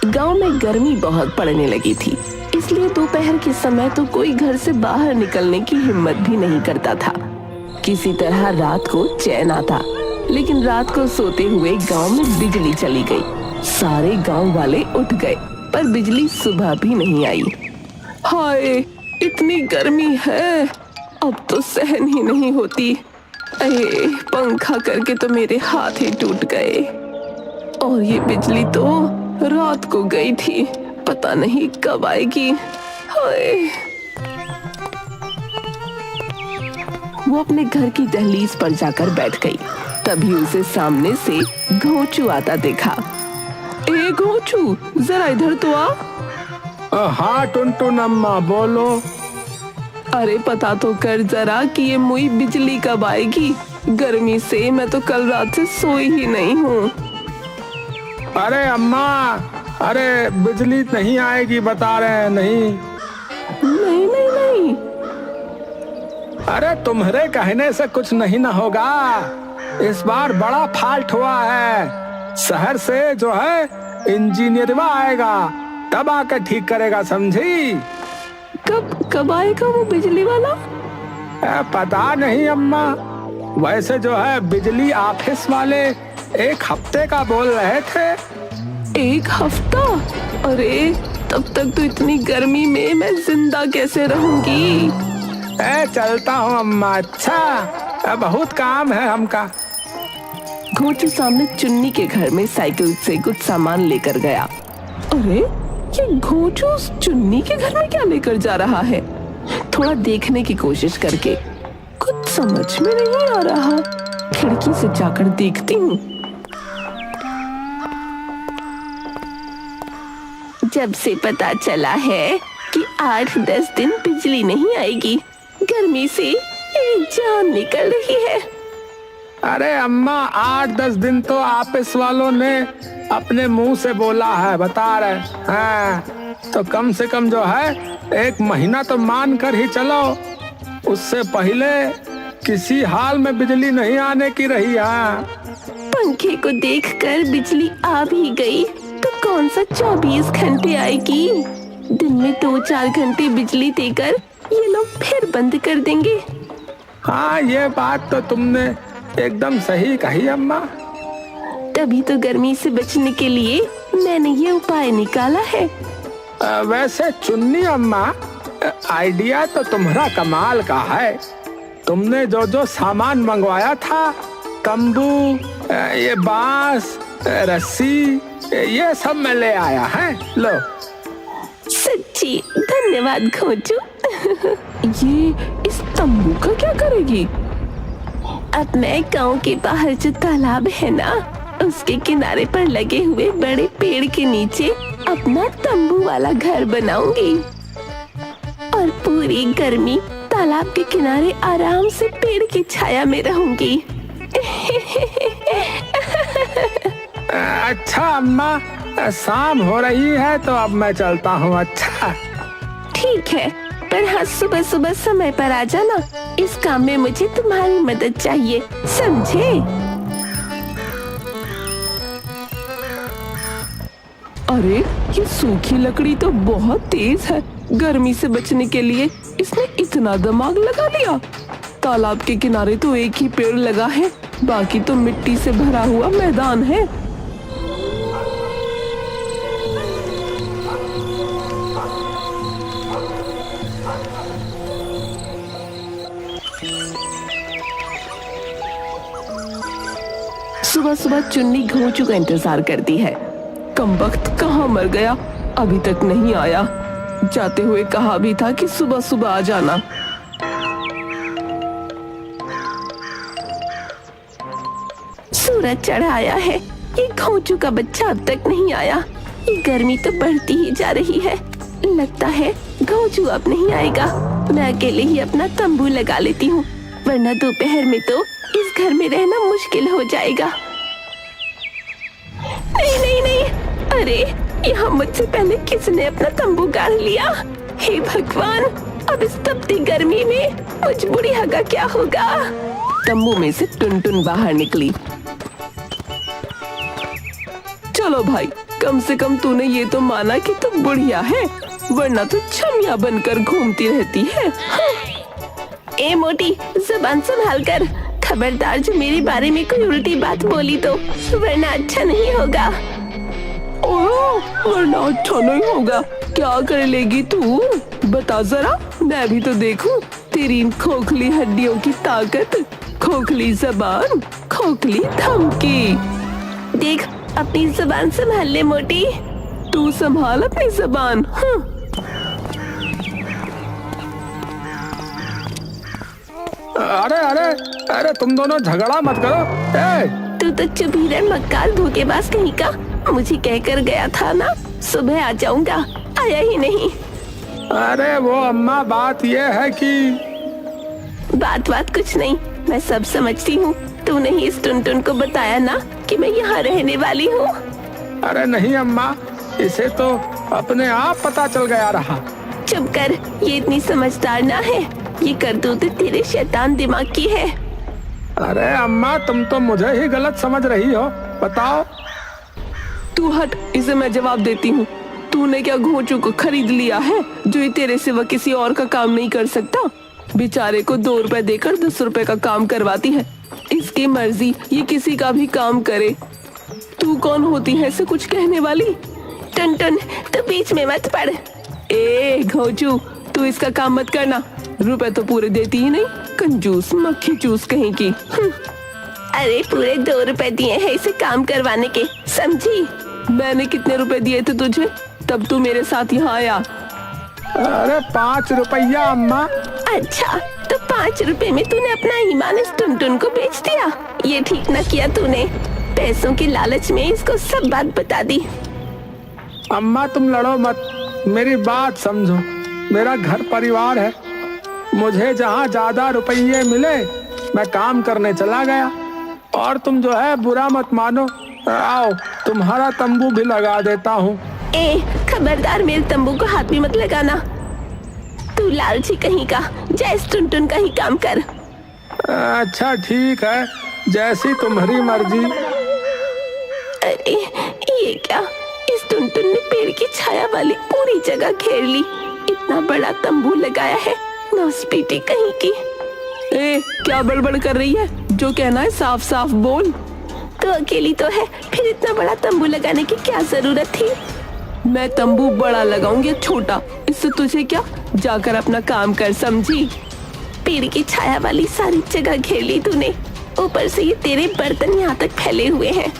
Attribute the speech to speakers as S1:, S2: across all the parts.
S1: गांव में गर्मी बहुत पड़ने लगी थी, इसलिए दोपहर के समय तो कोई घर से बाहर निकलने की हिम्मत भी नहीं करता था। किसी तरह रात को चैन आता, लेकिन रात को सोते हुए गांव में बिजली चली गई। सारे गांव वाले उठ गए, पर बिजली सुबह भी नहीं आई। हाय, इतनी गर्मी है, अब तो सहन ही नहीं होती। अरे, पंखा करके तो मेरे हाथ ही टूट गए। और ये बिजली तो रात को गई थी, पता नहीं कब आएगी। हाय। वो अपने घर की दहलीज पर जाकर बैठ गई। तभी उसे सामने से घोंचू आता देखा। ए घोंचू, जरा इधर तो आ।
S2: हाँ टुनटुन अम्मा, बोलो।
S1: अरे पता तो कर जरा कि ये मुई बिजली कब आएगी। गर्मी से मैं तो कल रात से सोई ही नहीं हूँ।
S2: अरे अम्मा, अरे बिजली नहीं आएगी बता रहे हैं। नहीं
S1: नहीं नहीं नहीं।
S2: अरे तुम्हारे कहने से कुछ नहीं ना होगा। इस बार बड़ा फॉल्ट हुआ है। शहर से जो है इंजीनियरवा आएगा, तब आकर ठीक करेगा, समझी?
S1: कब आएगा वो बिजली वाला?
S2: पता नहीं अम्मा। वैसे जो है बिजली ऑफिस वाले 1 हफ्ते का बोल रहे थे।
S1: 1 हफ्ता? अरे तब तक तो इतनी गर्मी में मैं जिंदा कैसे रहूंगी?
S2: चलता हूँ अम्मा। अच्छा, बहुत काम है हमका।
S1: घोंचू सामने चुन्नी के घर में साइकिल से कुछ सामान लेकर गया। अरे ये घोंचू उस चुन्नी के घर में क्या लेकर जा रहा है? थोड़ा देखने की कोशिश करके कुछ समझ में नहीं आ रहा। खिड़की से जाकर देखती हूँ। जब से पता चला है कि 8-10 दिन बिजली नहीं आएगी, गर्मी से मेरी जान निकल रही है।
S2: अरे अम्मा, 8-10 दिन तो ऑफिस वालों ने अपने मुंह से बोला है, बता रहे हैं। तो कम से कम जो है 1 महीना तो मान कर ही चलो। उससे पहले किसी हाल में बिजली नहीं आने की रही है।
S1: पंखे को देखकर बिजली आ भी गई तो कौन सा 24 घंटे आएगी? दिन में 2-4 घंटे बिजली देकर ये लोग फिर बंद कर देंगे।
S2: हाँ, ये बात तो तुमने एकदम सही कही अम्मा।
S1: तभी तो गर्मी से बचने के लिए मैंने ये उपाय निकाला है।
S2: वैसे चुन्नी अम्मा, आइडिया तो तुम्हारा कमाल का है। तुमने जो जो सामान मंगवाया था, तंबू, ये बांस, रस्सी, ये सब मैं ले आया है। लो।
S1: सच्ची धन्यवाद घोंचू। ये इस तंबू का क्या करेगी? अब मैं गांव के बाहर जो तालाब है ना, उसके किनारे पर लगे हुए बड़े पेड़ के नीचे अपना तंबू वाला घर बनाऊंगी और पूरी गर्मी तालाब के किनारे आराम से पेड़ की छाया में रहूंगी।
S2: अच्छा अम्मा, शाम हो रही है तो अब मैं चलता हूँ। अच्छा
S1: ठीक है, पर हाँ सुबह सुबह समय पर आ जाना। इस काम में मुझे तुम्हारी मदद चाहिए, समझे? अरे ये सूखी लकड़ी तो बहुत तेज है। गर्मी से बचने के लिए इसने इतना दिमाग लगा लिया। तालाब के किनारे तो एक ही पेड़ लगा है, बाकी तो मिट्टी से भरा हुआ मैदान है। सुबह सुबह चुन्नी घोंचू का इंतजार करती है। कमबख्त कहाँ मर गया, अभी तक नहीं आया। जाते हुए कहा भी था कि सुबह सुबह आ जाना। सूरज चढ़ आया है, ये घोंचू का बच्चा अब तक नहीं आया। ये गर्मी तो बढ़ती ही जा रही है। लगता है घोंचू अब नहीं आएगा। मैं अकेले ही अपना तंबू लगा लेती हूँ, वरना दोपहर में तो इस घर में रहना मुश्किल हो जाएगा। नहीं नहीं नहीं, अरे यहाँ मुझसे पहले किसने अपना तंबू गाड़ लिया? हे भगवान, अब इस तपती गर्मी में मुझ बुढ़िया का क्या होगा? तंबू में से टुनटुन बाहर निकली। चलो भाई, कम से कम तूने ये तो माना कि तू बुढ़िया है, वरना तू छमिया बनकर घूमती रहती है। ए मोटी, जुबान संभाल कर, खबरदार जो मेरे बारे में कोई उल्टी बात बोली तो, वरना अच्छा नहीं होगा। ओह, वरना अच्छा नहीं होगा? क्या कर लेगी तू? बता जरा, मैं भी तो देखूं तेरी इन खोखली हड्डियों की ताकत, खोखली जबान, खोखली धमकी। देख, अपनी जबान संभाल ले मोटी। तू संभाल अपनी जबान।
S2: अरे अरे अरे, तुम दोनों झगड़ा मत करो। ए!
S1: तू तो चुभीरन मक्कार धोखेबाज कहीं का, मुझे कहकर गया था ना सुबह आ जाऊंगा, आया ही नहीं।
S2: अरे वो अम्मा, बात ये है कि
S1: बात कुछ नहीं, मैं सब समझती हूँ। तूने ही इस टुनटुन को बताया ना कि मैं यहाँ रहने वाली हूँ।
S2: अरे नहीं अम्मा, इसे तो अपने आप पता चल गया रहा।
S1: चुप कर, ये इतनी समझदार ना है, ये करतूत तेरे शैतान दिमाग की है।
S2: अरे अम्मा, तुम तो मुझे ही गलत समझ रही हो, बताओ।
S1: तू हट, इसे मैं जवाब देती हूँ। तूने क्या घोंचू को खरीद लिया है जो ये तेरे सिवा किसी और का काम नहीं कर सकता? बेचारे को 2 रुपए देकर 10 रुपए का काम करवाती है। इसकी मर्जी, ये किसी का भी काम करे। तू कौन होती है इसे कुछ कहने वाली? टन तो बीच में मत पड़। ए घोंचू, तू इसका काम मत करना, रुपए तो पूरे देती ही नहीं, कंजूस मक्खी चूस कहीं की। अरे पूरे 2 रुपए दिए हैं इसे काम करवाने के, समझी? मैंने कितने रुपए दिए थे तुझे तब तू मेरे साथ यहाँ आया?
S2: अरे 5 रुपया अम्मा।
S1: अच्छा, तो 5 रुपए में तूने अपना ईमान इस टुनटुन को बेच दिया? ये ठीक ना किया तूने, पैसों के लालच में इसको सब बात बता दी।
S2: अम्मा तुम लड़ो मत, मेरी बात समझो। मेरा घर परिवार है, मुझे जहाँ ज्यादा रुपये मिले मैं काम करने चला गया। और तुम जो है बुरा मत मानो, आओ तुम्हारा तंबू भी लगा देता हूँ।
S1: ए खबरदार, मेरे तंबू को हाथ भी मत लगाना। तू लालची कहीं का, जा इस टुनटुन का ही काम कर।
S2: अच्छा ठीक है, जैसी तुम्हारी मर्जी।
S1: अरे ये क्या, इस टुनटुन ने पेड़ की छाया वाली पूरी जगह घेर ली, इतना बड़ा तंबू लगाया है, नौस्पीटी कहीं की। ए क्या बड़बड़ कर रही है? जो कहना है साफ साफ बोल। तो अकेली तो है, फिर इतना बड़ा तंबू लगाने की क्या जरूरत थी? मैं तंबू बड़ा लगाऊंगी छोटा, इससे तुझे क्या? जाकर अपना काम कर, समझी? पेड़ की छाया वाली सारी जगह घेर ली तूने, ऊपर से ये तेरे बर्तन यहाँ तक फैले हुए हैं।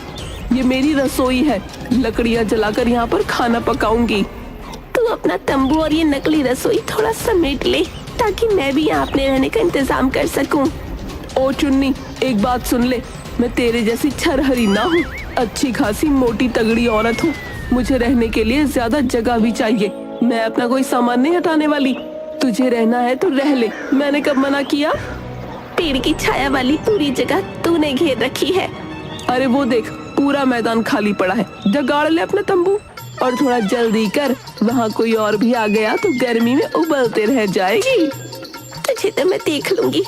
S1: ये मेरी रसोई है, लकड़ियाँ जलाकर यहाँ पर खाना पकाऊंगी। तू अपना तंबू और ये नकली रसोई थोड़ा समेट ले, ताकि मैं भी यहाँ अपने रहने का इंतजाम कर सकूं। ओ चुन्नी, एक बात सुन ले, मैं तेरे जैसी छरहरी ना हूँ, अच्छी खासी मोटी तगड़ी औरत हूँ। मुझे रहने के लिए ज्यादा जगह भी चाहिए, मैं अपना कोई सामान नहीं हटाने वाली। तुझे रहना है तो रह ले, मैंने कब मना किया? पेड़ की छाया वाली पूरी जगह तूने घेर रखी है। अरे वो देख, पूरा मैदान खाली पड़ा है, जगाड़ ले अपना तंबू। और थोड़ा जल्दी कर, वहाँ कोई और भी आ गया तो गर्मी में उबलते रह जाएगी। तुझे तो मैं देख लूंगी,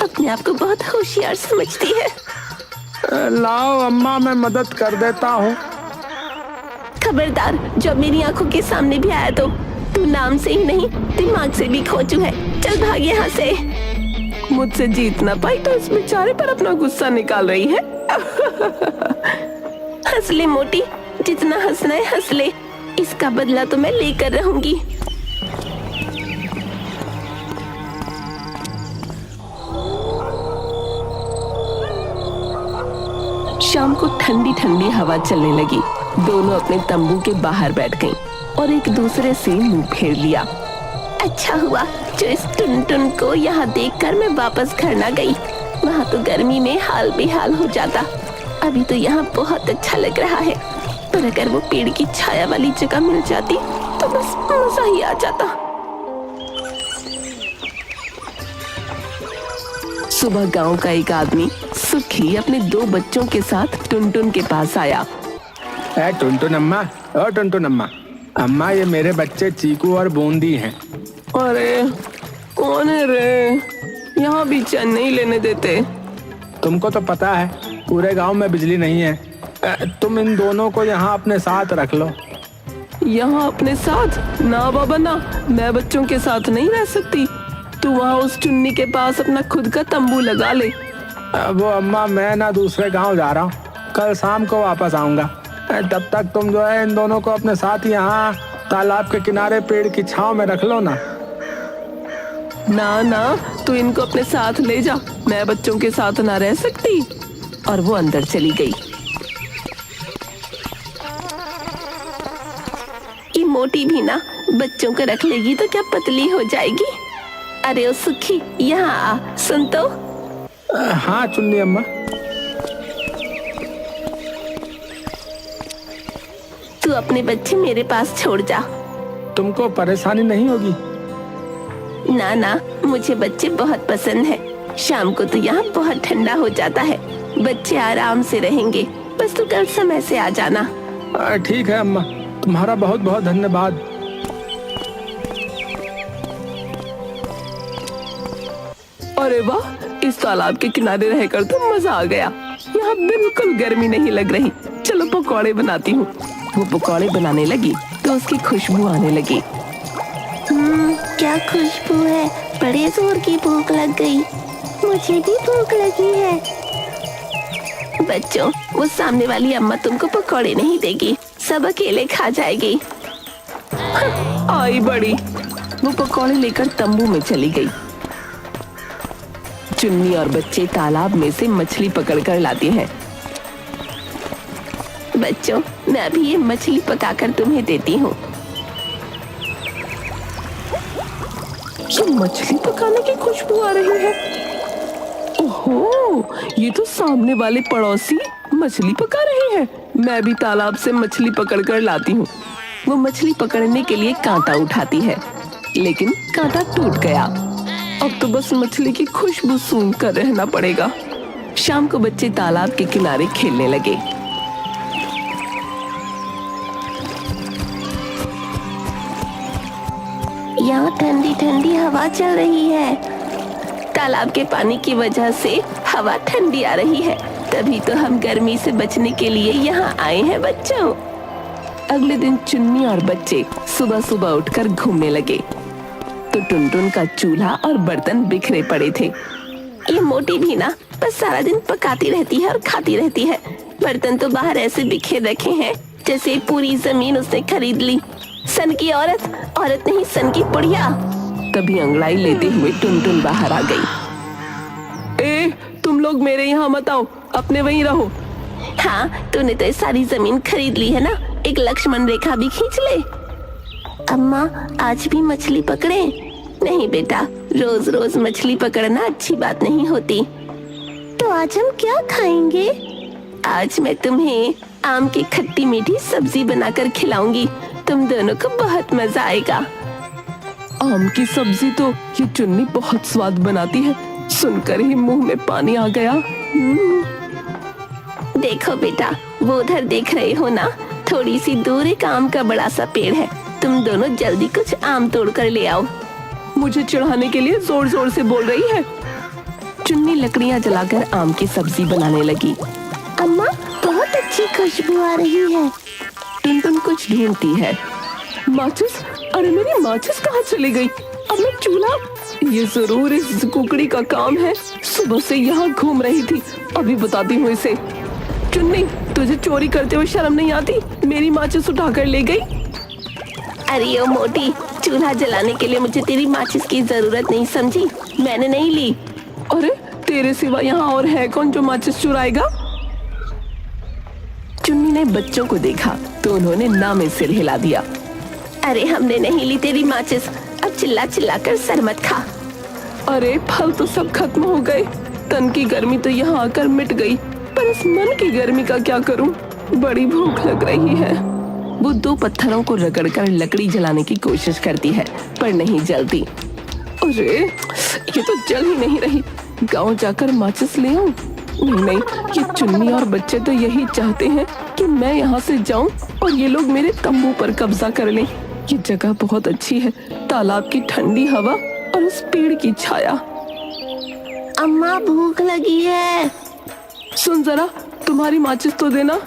S1: अपने आप को बहुत होशियार समझती है।
S2: लाओ अम्मा, मैं मदद कर देता हूँ।
S1: खबरदार, जब मेरी आंखों के सामने भी आया तो तू नाम से ही नहीं दिमाग से भी खोचू है। चल भाग यहाँ से। मुझसे जीत ना पाई तो इस बेचारे पर अपना गुस्सा निकाल रही है। हंस ले मोटी, जितना हंसना है हंस ले, इसका बदला तो मैं लेकर रहूंगी। शाम को ठंडी ठंडी हवा चलने लगी। दोनों अपने तंबू के बाहर बैठ गईं और एक दूसरे से मुंह फेर लिया। अच्छा हुआ जो इस टुनटुन को यहाँ देखकर मैं वापस घर ना गई, वहाँ तो गर्मी में हाल बेहाल हो जाता। अभी तो यहाँ बहुत अच्छा लग रहा है, पर अगर वो पेड़ की छाया वाली जगह मिल जाती तो बस मजा ही आ जाता। सुबह गांव का एक आदमी सुखी अपने 2 बच्चों के साथ टुनटुन के पास आया।
S2: ए टुनटुन अम्मा, ओ टुनटुन अम्मा, अम्मा ये मेरे बच्चे चीकू और बूंदी हैं।
S1: अरे कौन है रे? यहाँ भी चैन नहीं लेने देते।
S2: तुमको तो पता है पूरे गांव में बिजली नहीं है, तुम इन दोनों को यहाँ अपने साथ रख लो।
S1: यहाँ अपने साथ? ना बाबा ना, मैं बच्चों के साथ नहीं रह सकती। तू वहाँ उस चुन्नी के पास अपना खुद का तंबू लगा ले।
S2: वो अम्मा, मैं ना दूसरे गांव जा रहा हूँ, कल शाम को वापस आऊंगा। तब तक तुम जो है इन दोनों को अपने साथ यहाँ तालाब के किनारे पेड़ की छांव में रख लो ना।
S1: ना ना, तू इनको अपने साथ ले जा, मैं बच्चों के साथ ना रह सकती। और वो अंदर चली गई। ये मोटी भी ना बच्चों को रख लेगी तो क्या पतली हो जाएगी। अरे ओ सुखी, यहाँ आ, सुन तो।
S2: हाँ चुन्नी अम्मा।
S1: तू अपने बच्चे मेरे पास छोड़ जा।
S2: तुमको परेशानी नहीं होगी?
S1: ना ना, मुझे बच्चे बहुत पसंद है। शाम को तो यहाँ बहुत ठंडा हो जाता है, बच्चे आराम से रहेंगे। बस तू कल समय से आ जाना।
S2: ठीक है अम्मा, तुम्हारा बहुत बहुत धन्यवाद।
S1: अरे वाह, इस तालाब के किनारे रहकर तो मजा आ गया। यहाँ बिल्कुल गर्मी नहीं लग रही। चलो पकौड़े बनाती हूँ। वो पकौड़े बनाने लगी तो उसकी खुशबू आने लगी।
S3: क्या खुशबू है, बड़े जोर की भूख लग गई। मुझे भी भूख लगी है।
S1: बच्चों, वो सामने वाली अम्मा तुमको पकौड़े नहीं देगी, सब अकेले खा जाएगी। आई बड़ी। वो पकौड़े लेकर तंबू में चली गई। चुन्नी और बच्चे तालाब में से मछली पकड़कर लाते हैं। बच्चों, मैं अभी ये मछली पकाकर तुम्हें देती हूँ। ये मछली पकाने की खुशबू आ रही है। ओहो, ये तो सामने वाले पड़ोसी मछली पका रहे हैं। मैं भी तालाब से मछली पकड़कर लाती हूँ। वो मछली पकड़ने के लिए कांटा उठाती है, लेकिन कांटा टूट गया। अब तो बस मछली की खुशबू सूंघ कर रहना पड़ेगा। शाम को बच्चे तालाब के किनारे खेलने लगे।
S3: यहाँ ठंडी ठंडी हवा चल रही है।
S1: तालाब के पानी की वजह से हवा ठंडी आ रही है, तभी तो हम गर्मी से बचने के लिए यहाँ आए हैं बच्चों। अगले दिन चुन्नी और बच्चे सुबह सुबह उठकर घूमने लगे तो टुनटुन का चूल्हा और बर्तन बिखरे पड़े थे। ये मोटी भी ना बस सारा दिन पकाती रहती है और खाती रहती है। बर्तन तो बाहर ऐसे बिखेर रखे हैं जैसे पूरी जमीन उसने खरीद ली। सन की औरत, औरत नहीं सन की बुढ़िया। तभी अंगड़ाई लेते हुए टुनटुन बाहर आ गई। ए, तुम लोग मेरे यहाँ मत आओ, अपने वहीं रहो। हाँ, तूने तो सारी जमीन खरीद ली है ना, एक लक्ष्मण रेखा भी खींच ले।
S3: अम्मा, आज भी मछली पकड़े?
S1: नहीं बेटा, रोज रोज मछली पकड़ना अच्छी बात नहीं होती।
S3: तो आज हम क्या खाएंगे?
S1: आज मैं तुम्हें आम की खट्टी मीठी सब्जी बनाकर खिलाऊंगी। तुम दोनों को बहुत मजा आएगा। आम की सब्जी तो ये चुन्नी बहुत स्वाद बनाती है, सुनकर ही मुंह में पानी आ गया। देखो बेटा, वो उधर देख रहे हो ना, थोड़ी सी दूर एक आम का बड़ा सा पेड़ है। तुम दोनों जल्दी कुछ आम तोड़ कर ले आओ। मुझे चिढ़ाने के लिए जोर जोर से बोल रही है। चुन्नी लकड़ियां जलाकर आम की सब्जी बनाने लगी।
S3: अम्मा, बहुत अच्छी खुशबू आ रही है।
S1: टुनटुन कुछ ढूंढती है। माचिस? अरे मेरी माचिस कहाँ चली गई? अब मैं चूल्हा? ये जरूर इस कुकड़ी का काम है, सुबह से यहाँ घूम रही थी। अभी बताती हूँ इसे। चुन्नी, तुझे चोरी करते हुए शर्म नहीं आती? मेरी माचिस उठाकर ले गई। अरे ओ मोटी, चूल्हा जलाने के लिए मुझे तेरी माचिस की जरूरत नहीं समझी, मैंने नहीं ली। अरे तेरे सिवा यहाँ और है कौन जो माचिस चुराएगा? चुन्नी ने बच्चों को देखा तो उन्होंने ना में सिर हिला दिया। अरे हमने नहीं ली तेरी माचिस, अब चिल्ला चिल्ला कर सर मत खा। अरे फल तो सब खत्म हो गए, तन की गर्मी तो यहाँ आकर मिट गई, पर इस मन की गर्मी का क्या करूं? बड़ी भूख लग रही है। वो दो पत्थरों को रगड़कर लकड़ी जलाने की कोशिश करती है, पर नहीं जलती। अरे ये तो जल ही नहीं रही, गांव जाकर माचिस ले आऊं? नहीं, ये चुन्नी और बच्चे तो यही चाहते हैं कि मैं यहाँ से जाऊं और ये लोग मेरे तंबू पर कब्जा कर लें। ये जगह बहुत अच्छी है, तालाब की ठंडी हवा और उस पेड़ की छाया।
S3: अम्मा, भूख लगी है।
S1: सुन जरा, तुम्हारी माचिस तो देना।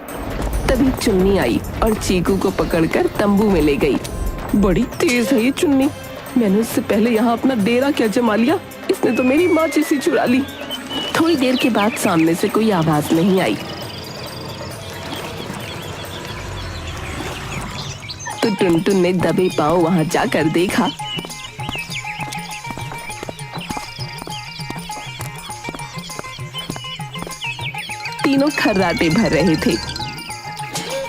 S1: तभी चुन्नी आई और चीकू को पकड़कर तंबू में ले गई। बड़ी तेज है ये चुन्नी, मैंने उससे पहले यहाँ अपना डेरा क्या जमा लिया, इसने तो मेरी माचिस ही चुरा ली। थोड़ी देर के बाद सामने से कोई आवाज नहीं आई तो टुनटुन ने दबे पांव वहां जाकर देखा। तीनों खर्राटे भर रहे थे।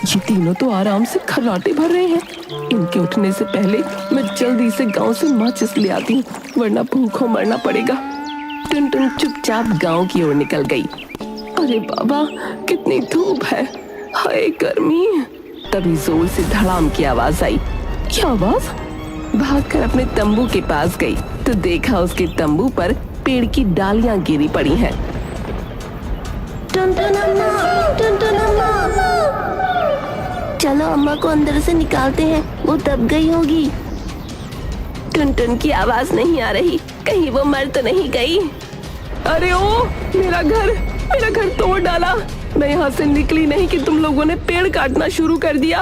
S1: ये तीनों तो आराम से खर्राटे भर रहे हैं। इनके उठने से पहले मैं जल्दी से गांव से माचिस ले आती हूँ, वरना भूखों मरना पड़ेगा। टुनटुन चुपचाप गांव की ओर निकल गई। अरे बाबा, कितनी धूप है, हाय गर्मी। तभी जोर से धड़ाम की आवाज आई। क्या आवाज? भागकर अपने तंबू के पास गई तो देखा उसके तंबू पर पेड़ की डालियां गिरी पड़ी हैं।
S3: टुनटुन अम्मा, टुनटुन अम्मा। चलो अम्मा को अंदर से निकालते हैं, वो दब गई होगी।
S1: टुनटुन की आवाज नहीं आ रही, कहीं वो मर तो नहीं गई। अरे ओ, मेरा घर तोड़ डाला। मैं यहाँ से निकली नहीं कि तुम लोगों ने पेड़ काटना शुरू कर दिया।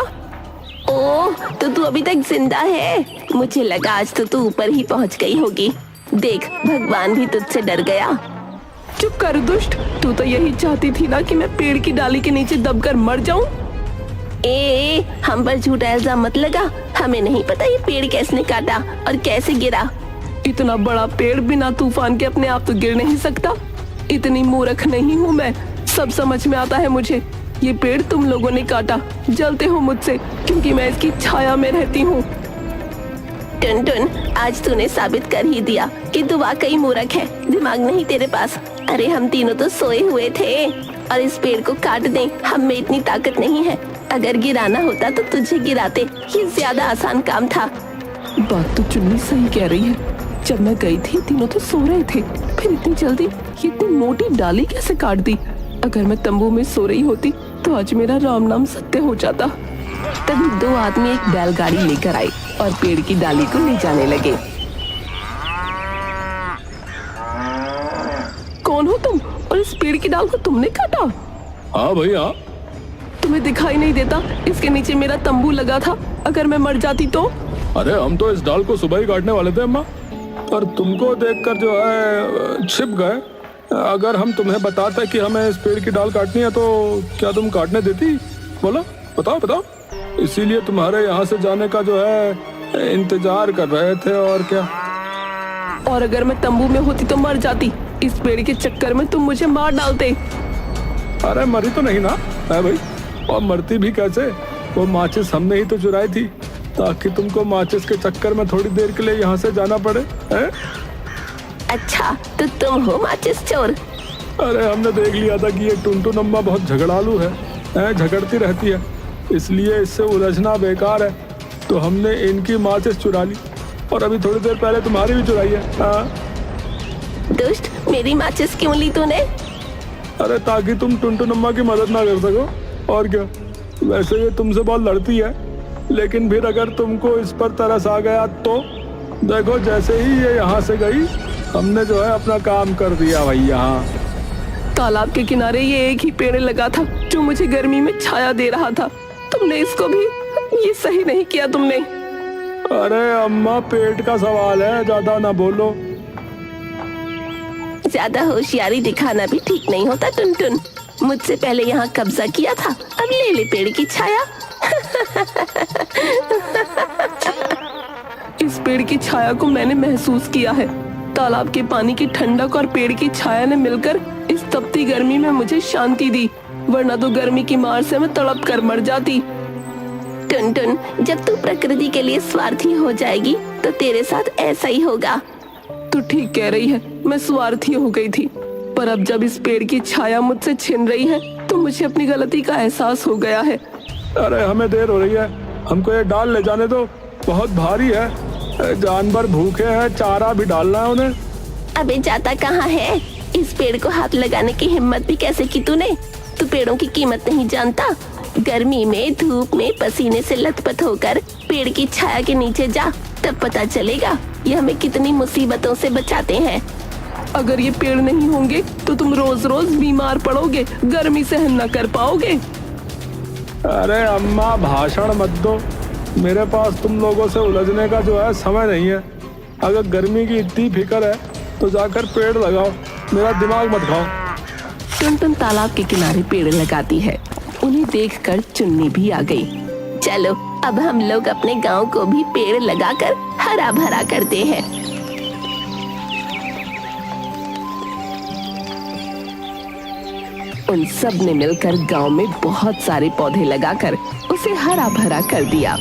S3: ओ, तो तू अभी तक जिंदा है? मुझे लगा आज तो तू ऊपर ही पहुँच गई होगी। देख, भगवान भी तुझसे डर गया।
S1: चुप कर दुष्ट, तू तो यही चाहती थी ना कि मैं पेड़ की डाली के नीचे दबकर मर जाऊं।
S3: ए, हम पर झूठा इल्जाम मत लगा। हमें नहीं पता ये पेड़ किसने काटा और कैसे गिरा।
S1: इतना बड़ा पेड़ बिना तूफान के अपने आप तो गिर नहीं सकता। इतनी मूर्ख नहीं हूँ मैं, सब समझ में आता है मुझे। ये पेड़ तुम लोगों ने काटा, जलते हो मुझसे क्योंकि मैं इसकी छाया में रहती हूँ।
S3: टुनटुन, आज तूने साबित कर ही दिया कि तू वाकई मूर्ख है, दिमाग नहीं तेरे पास। अरे हम तीनों तो सोए हुए थे और इस पेड़ को काट दें, हम में इतनी ताकत नहीं है। अगर गिराना होता तो तुझे गिराते, ये ज्यादा आसान काम था।
S1: बात तो चुन्नी सही कह रही है। जब मैं गई थी तीनों तो सो रहे थे, फिर इतनी जल्दी ये इतनी मोटी डाली कैसे काट दी? अगर मैं तंबू में सो रही होती तो आज मेरा राम नाम सत्य हो जाता।
S3: तभी दो आदमी एक बैलगाड़ी लेकर आए और पेड़ की डाली को ले जाने लगे।
S1: कौन हो तुम और इस पेड़ की डाल को तुमने काटा?
S2: हाँ भैया।
S1: तुम्हें दिखाई नहीं देता? इसके नीचे मेरा तंबू लगा था, अगर मैं मर जाती तो?
S2: अरे हम तो इस डाल को सुबह ही काटने वाले थे अम्मा, पर तुमको देखकर जो है छिप गए। अगर हम तुम्हें बताते कि हमें इस पेड़ की डाल काटनी है तो क्या तुम काटने देती? बोलो, बताओ। इसीलिए तुम्हारे यहाँ से जाने का जो है इंतजार कर रहे थे, और क्या।
S1: और अगर मैं तंबू में होती तो मर जाती। इस पेड़ के चक्कर में तुम मुझे मार डालते।
S2: अरे मरी तो नहीं ना है भाई, और मरती भी कैसे? वो माचिस हमने ही तो चुराई थी ताकि तुमको माचिस के चक्कर में थोड़ी देर के लिए यहाँ से जाना पड़े है?
S3: अच्छा, तो तुम हो माचिस चोर?
S2: अरे हमने देख लिया था कि ये टुनटुन अम्मा बहुत झगड़ालू है, झगड़ती रहती है, इसलिए इससे उलझना बेकार है। तो हमने इनकी माचिस चुरा ली और अभी थोड़ी देर पहले तुम्हारी भी चुराई है। हाँ
S3: दुष्ट, मेरी माचिस क्यों ली तूने?
S2: अरे ताकि तुम टुनटुन अम्मा की मदद ना कर सको, और क्या। वैसे ये तुमसे बहुत लड़ती है, लेकिन फिर अगर तुमको इस पर तरस आ गया तो देखो, जैसे ही ये यहाँ से गई हमने जो है अपना काम कर दिया भाई। यहाँ
S1: तालाब के किनारे ये एक ही पेड़ लगा था जो मुझे गर्मी में छाया दे रहा था। तुमने इसको भी, ये सही नहीं किया तुमने।
S2: अरे अम्मा, पेट का सवाल है, ज्यादा ना बोलो।
S3: ज्यादा होशियारी दिखाना भी ठीक नहीं होता टुनटुन। मुझसे पहले यहाँ कब्जा किया था, अब ले ले पेड़ की छाया।
S1: इस पेड़ की छाया को मैंने महसूस किया है। तालाब के पानी की ठंडक और पेड़ की छाया ने मिलकर इस तपती गर्मी में मुझे शांति दी, वरना तो गर्मी की मार से मैं तड़प कर मर जाती।
S3: टुनटुन, जब तू प्रकृति के लिए स्वार्थी हो जाएगी तो तेरे साथ ऐसा ही होगा।
S1: तू ठीक कह रही है, मैं स्वार्थी हो गई थी, पर अब जब इस पेड़ की छाया मुझसे छिन रही है तो मुझे अपनी गलती का एहसास हो गया है।
S2: अरे हमें देर हो रही है, हमको ये डाल ले जाने दो, बहुत भारी है, जानवर भूखे हैं, चारा भी डालना है उन्हें।
S3: अबे जाता कहाँ है? इस पेड़ को हाथ लगाने की हिम्मत भी कैसे की तूने? तू पेड़ों की कीमत नहीं जानता। गर्मी में, धूप में, पसीने से लथपथ होकर पेड़ की छाया के नीचे जा, तब पता चलेगा ये हमें कितनी मुसीबतों से बचाते हैं।
S1: अगर ये पेड़ नहीं होंगे तो तुम रोज रोज बीमार पड़ोगे, गर्मी सहन न कर पाओगे।
S2: अरे अम्मा भाषण मत दो, मेरे पास तुम लोगों से उलझने का जो है समय नहीं है। अगर गर्मी की इतनी फिक्र है तो जाकर पेड़ लगाओ, मेरा दिमाग मत खाओ।
S1: टुनटुन तालाब के किनारे पेड़ लगाती है। उन्हें देखकर चुन्नी भी आ गई।
S3: चलो अब हम लोग अपने गांव को भी पेड़ लगाकर हरा भरा करते हैं।
S1: उन सब ने मिलकर गांव में बहुत सारे पौधे लगाकर उसे हरा भरा कर दिया।